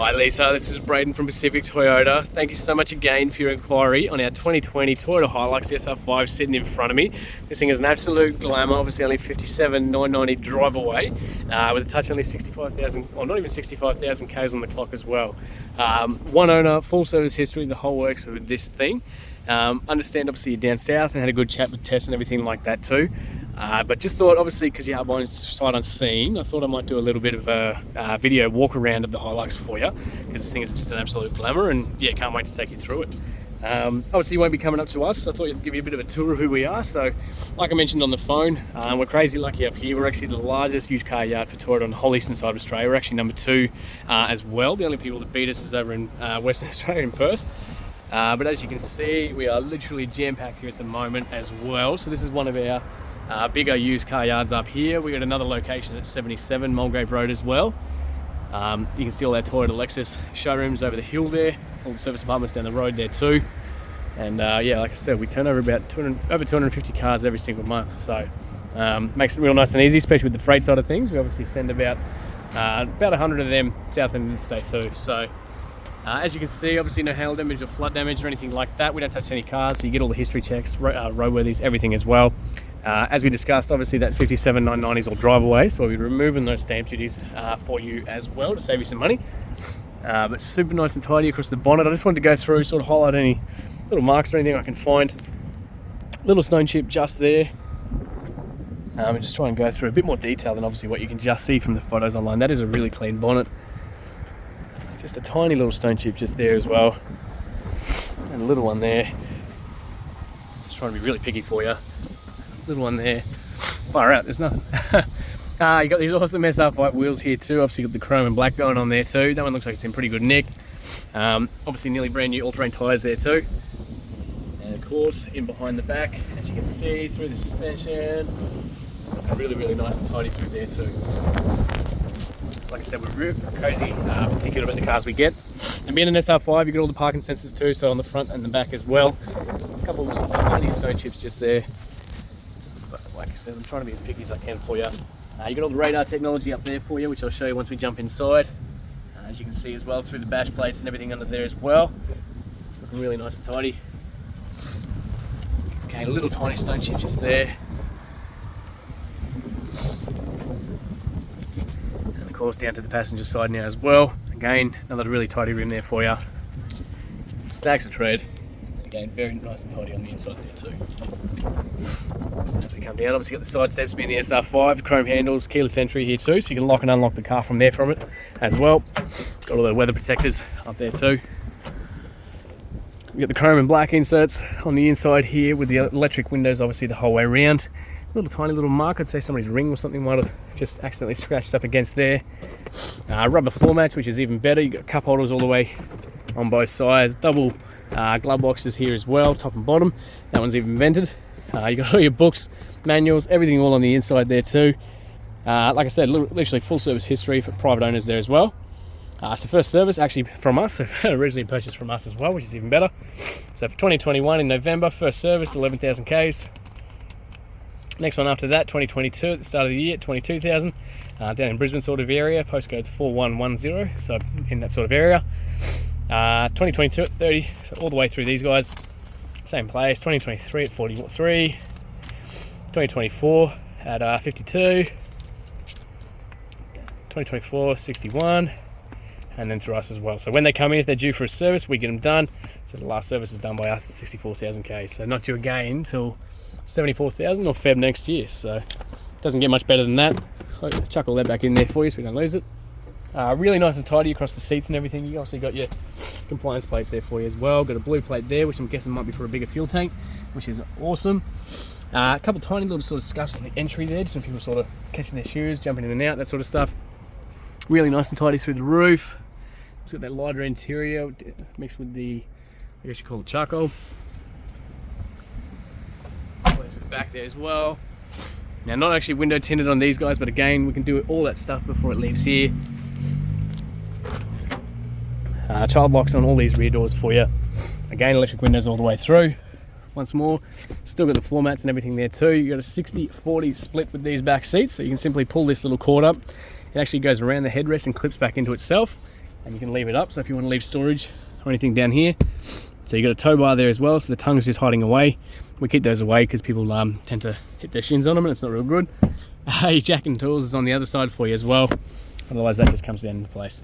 Hi Lisa, this is Braden from Pacific Toyota. Thank you so much again for your inquiry on our 2020 Toyota Hilux SR5 sitting in front of me. This thing is an absolute glamour, obviously only 57,990 drive away, with a touch only 65,000, or not even 65,000 Ks on the clock as well. One owner, full service history, the whole works with this thing. Understand obviously you're down south and had a good chat with Tess and everything like that too. But just thought, obviously, because you are buying sight unseen, I thought I might do a little bit of a video walk around of the Hilux for you, because this thing is just an absolute glamour, and yeah, can't wait to take you through it. Obviously, you won't be coming up to us, so I thought I'd give you a bit of a tour of who we are. So, like I mentioned on the phone, we're crazy lucky up here. We're actually the largest used car yard for Toyota on the whole eastern side of Australia. We're actually number 2 as well. The only people that beat us is over in Western Australia in Perth. But as you can see, we are literally jam-packed here at the moment as well. So this is one of our bigger used car yards up here. We got another location at 77 Mulgrave Road as well. You can see all our Toyota Lexus showrooms over the hill there, all the service apartments down the road there too. And yeah, like I said, we turn over about over 250 cars every single month, so makes it real nice and easy, especially with the freight side of things. We obviously send about 100 of them south end of the state too. So as you can see, obviously no hail damage or flood damage or anything like that. We don't touch any cars, so you get all the history checks, roadworthies, everything as well. As we discussed, obviously that 57,990 is all drive away, so we'll be removing those stamp duties for you as well to save you some money. But super nice and tidy across the bonnet. I just wanted to go through, sort of highlight any little marks or anything I can find. Little stone chip just there. And just try and go through a bit more detail than obviously what you can just see from the photos online. That is a really clean bonnet. Just a tiny little stone chip just there as well. And a little one there. Just trying to be really picky for you. Little one there. Far out, there's nothing. You got these awesome SR5 wheels here too. Obviously got the chrome and black going on there too. That one looks like it's in pretty good nick. Obviously nearly brand new all-terrain tyres there too. And of course in behind the back, as you can see through the suspension, really, really nice and tidy through there too. So like I said, we're really crazy particular about the cars we get. And being an SR5, you get all the parking sensors too, so on the front and the back as well. A couple of tiny stone chips just there. Like I said, I'm trying to be as picky as I can for you. You got all the radar technology up there for you, which I'll show you once we jump inside. As you can see as well, through the bash plates and everything under there as well. Looking really nice and tidy. Okay, a little tiny stone chip just there. And of course down to the passenger side now as well. Again, another really tidy rim there for you. Stacks of tread. Again, very nice and tidy on the inside there too. As we come down, obviously got the side steps being the SR5, chrome handles, keyless entry here too, so you can lock and unlock the car from there from it as well. Got all the weather protectors up there too. We got the chrome and black inserts on the inside here with the electric windows obviously the whole way around. Little tiny little mark, I'd say somebody's ring or something might have just accidentally scratched up against there. Rubber floor mats, which is even better. You got cup holders all the way on both sides. Double glove boxes here as well, top and bottom. That one's even vented. You got all your books, manuals, everything all on the inside there too. Like I said, literally full service history for private owners there as well. So first service actually from us, originally purchased from us as well, which is even better. So for 2021 in November, first service, 11,000 Ks. Next one after that, 2022 at the start of the year, 22,000. Down in Brisbane sort of area, postcode's 4110, so in that sort of area. 2022 at 30, so all the way through these guys. Same place, 2023 at 43, 2024 at 52, 2024 61, and then through us as well. So when they come in, if they're due for a service, we get them done. So the last service is done by us at 64,000 K. So not due again until 74,000 or Feb next year. So it doesn't get much better than that. I'll chuck all that back in there for you so we don't lose it. Really nice and tidy across the seats and everything. You obviously got your compliance plates there for you as well. Got a blue plate there, which I'm guessing might be for a bigger fuel tank, which is awesome. A couple tiny little sort of scuffs on the entry there, just when people sort of catching their shoes, jumping in and out, that sort of stuff. Really nice and tidy through the roof. It's got that lighter interior mixed with the, I guess you call it charcoal. Back there as well. Now, not actually window tinted on these guys, but again, we can do all that stuff before it leaves here. Child locks on all these rear doors for you. Again, electric windows all the way through. Once more, still got the floor mats and everything there too. You got a 60-40 split with these back seats, so you can simply pull this little cord up. It actually goes around the headrest and clips back into itself. and you can leave it up, so if you want to leave storage or anything down here. So you got a tow bar there as well, so the tongue's just hiding away. We keep those away because people tend to hit their shins on them and it's not real good. Your jack and tools is on the other side for you as well, otherwise that just comes down into place.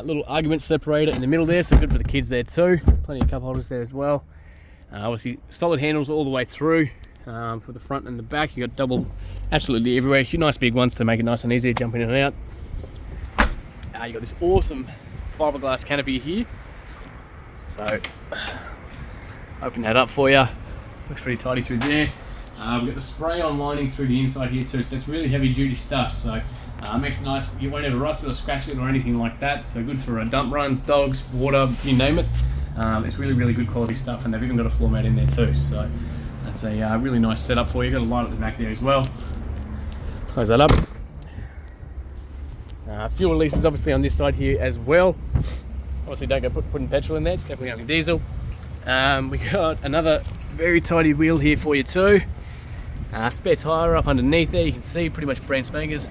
Little argument separator in the middle there, so good for the kids there too. Plenty of cup holders there as well. Obviously solid handles all the way through for the front and the back. You got double absolutely everywhere. Nice big ones to make it nice and easy to jump in and out. You got this awesome fiberglass canopy here. So open that up for you. Looks pretty tidy through there. We've got the spray-on lining through the inside here too, so that's really heavy-duty stuff. So makes it nice. You won't ever rust it or scratch it or anything like that. So good for dump runs, dogs, water, you name it. It's really, really good quality stuff, and they've even got a floor mat in there too. So that's a really nice setup for you. Got a light at the back there as well. Close that up. Fuel releases obviously on this side here as well. Obviously don't go putting petrol in there, it's definitely only diesel. We got another very tidy wheel here for you too. Spare tyre up underneath there, you can see pretty much brand spankers.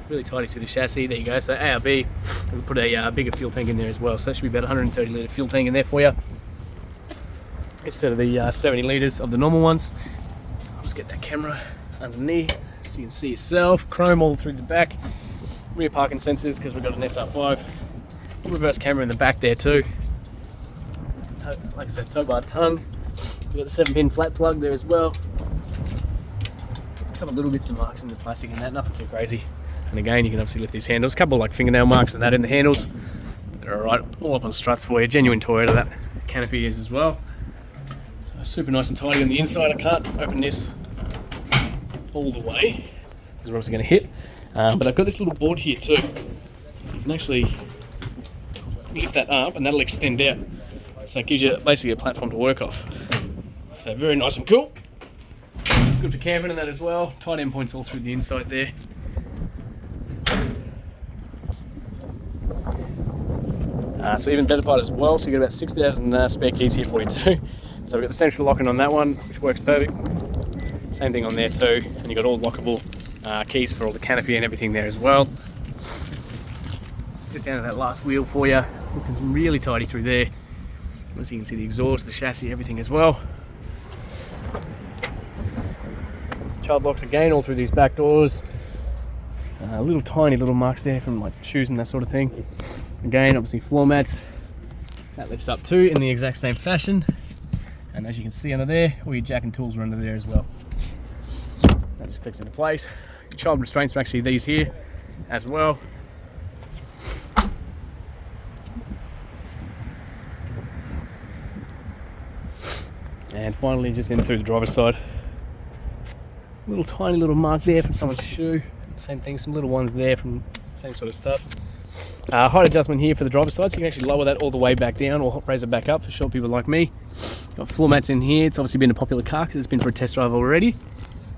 Really tidy to the chassis, there you go. So ARB, we'll put a bigger fuel tank in there as well. So that should be about 130 litre fuel tank in there for you, instead of the 70 litres of the normal ones. I'll just get that camera underneath so you can see yourself. Chrome all through the back. Rear parking sensors because we've got an SR5. Reverse camera in the back there too. Like I said, tow bar tongue. We've got the 7-pin flat plug there as well. A couple of little bits of marks in the plastic and that, nothing too crazy. And again, you can obviously lift these handles. A couple of like fingernail marks and that in the handles. They're alright, all up on struts for you. Genuine Toyota, that canopy is as well. So super nice and tidy on the inside. I can't open this all the way because we're obviously going to hit. But I've got this little board here too. So you can actually lift that up and that'll extend out. So it gives you basically a platform to work off. So very nice and cool. Good for camping and that as well. Tight end points all through the inside there. So even better part as well. So you got about 6,000 spare keys here for you too. So we've got the central locking on that one, which works perfect. Same thing on there too. And you've got all lockable keys for all the canopy and everything there as well. Just down to that last wheel for you. Looking really tidy through there. Once you can see the exhaust, the chassis, everything as well. Child locks again all through these back doors. Little tiny little marks there from like shoes and that sort of thing. Again, obviously floor mats. That lifts up too in the exact same fashion. And as you can see under there, all your jack and tools are under there as well. That just clicks into place. Your child restraints are actually these here as well. And finally, just in through the driver's side. Little tiny little mark there from someone's shoe. Same thing, some little ones there from same sort of stuff. Height adjustment here for the driver's side, so you can actually lower that all the way back down or raise it back up for short people like me. Got floor mats in here. It's obviously been a popular car because it's been for a test drive already.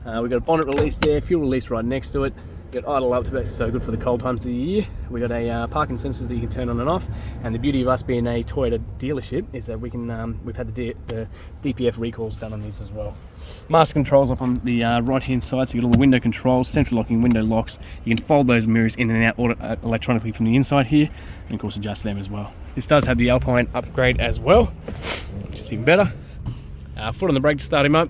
We've got a bonnet release there, fuel release right next to it. We've got idle up to it, so good for the cold times of the year. We've got a parking sensors that you can turn on and off. And the beauty of us being a Toyota dealership is that we can we've had the DPF recalls done on these as well. Master controls up on the right hand side, so you've got all the window controls, central locking window locks. You can fold those mirrors in and out electronically from the inside here, and of course adjust them as well. This does have the Alpine upgrade as well, which is even better. Foot on the brake to start him up.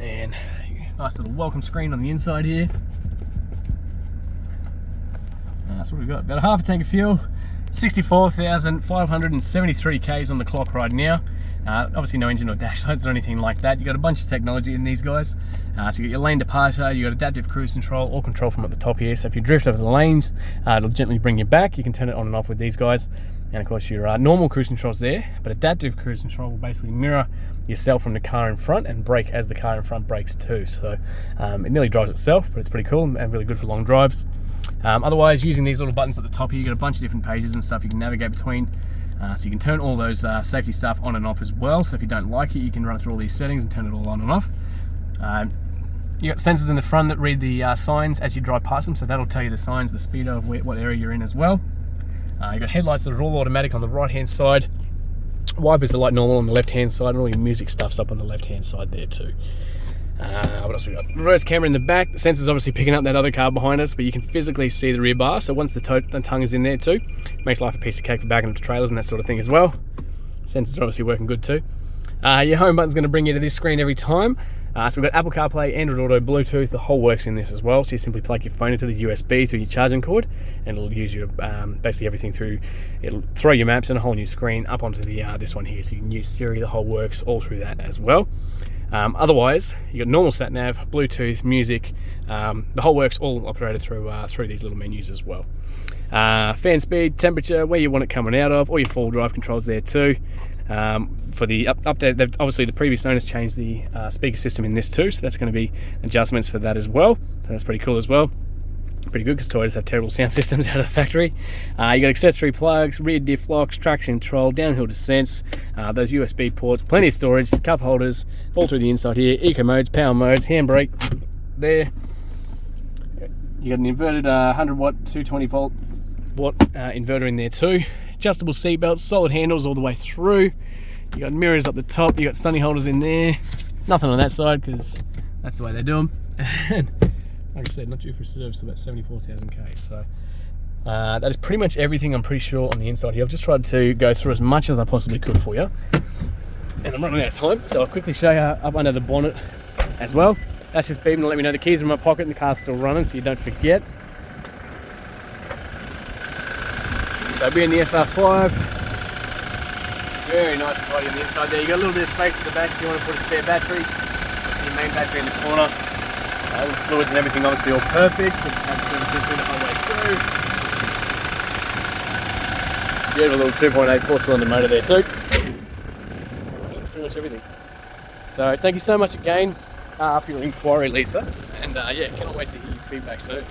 And nice little welcome screen on the inside here. That's what we've got. About a half a tank of fuel, 64,573 Ks on the clock right now. Obviously no engine or dash lights or anything like that. You've got a bunch of technology in these guys. So you got your lane departure, you've got adaptive cruise control, or control from at the top here. So if you drift over the lanes, it'll gently bring you back. You can turn it on and off with these guys. And of course your normal cruise control's there, but adaptive cruise control will basically mirror yourself from the car in front and brake as the car in front brakes too. So it nearly drives itself, but it's pretty cool and really good for long drives. Otherwise, using these little buttons at the top here, you got a bunch of different pages and stuff you can navigate between. So you can turn all those safety stuff on and off as well. So if you don't like it, you can run through all these settings and turn it all on and off. You got sensors in the front that read the signs as you drive past them, so that'll tell you the signs, the speed of what area you're in as well. You got headlights that are all automatic on the right hand side. Wipers are like normal on the left hand side, and all your music stuff's up on the left hand side there too. What else we got? Reverse camera in the back. The sensor's obviously picking up that other car behind us, but you can physically see the rear bar. So once the tongue is in there too, makes life a piece of cake for backing up to trailers and that sort of thing as well. Sensors are obviously working good too. Your home button's going to bring you to this screen every time. So we've got Apple CarPlay, Android Auto, Bluetooth, the whole works in this as well. So you simply plug your phone into the USB through your charging cord, and it'll use your basically everything through. It'll throw your maps and a whole new screen up onto the this one here. So you can use Siri, the whole works all through that as well. Otherwise, you got normal sat nav, Bluetooth, music, the whole works all operated through through these little menus as well. Fan speed, temperature, where you want it coming out of, all your full drive controls there too. For the update, obviously the previous owners changed the speaker system in this too, so that's going to be adjustments for that as well. So that's pretty cool as well. Pretty good because Toyotas have terrible sound systems out of the factory. You got accessory plugs, rear diff locks, traction control, downhill descents, those USB ports, plenty of storage, cup holders, all through the inside here. Eco modes, power modes, handbrake there. You got an inverted 100 watt, 220 volt inverter in there too. Adjustable seat belts, solid handles all the way through. You got mirrors up the top. You got sunny holders in there. Nothing on that side because that's the way they do them. And like I said, not due for service till about 74,000 k. So that is pretty much everything I'm pretty sure on the inside here. I've just tried to go through as much as I possibly could for you, and I'm running out of time, so I'll quickly show you up under the bonnet as well. That's just beeping to let me know the keys are in my pocket and the car's still running, so you don't forget. So being the SR5, very nice and tidy on the inside there. You got a little bit of space at the back if you want to put a spare battery. Obviously your main battery in the corner. All the fluids and everything obviously all perfect. Have service history the whole way through. Beautiful little 2.8 4-cylinder motor there too. That's pretty much everything. So thank you so much again for your inquiry, Lisa. And yeah, cannot wait to hear your feedback soon.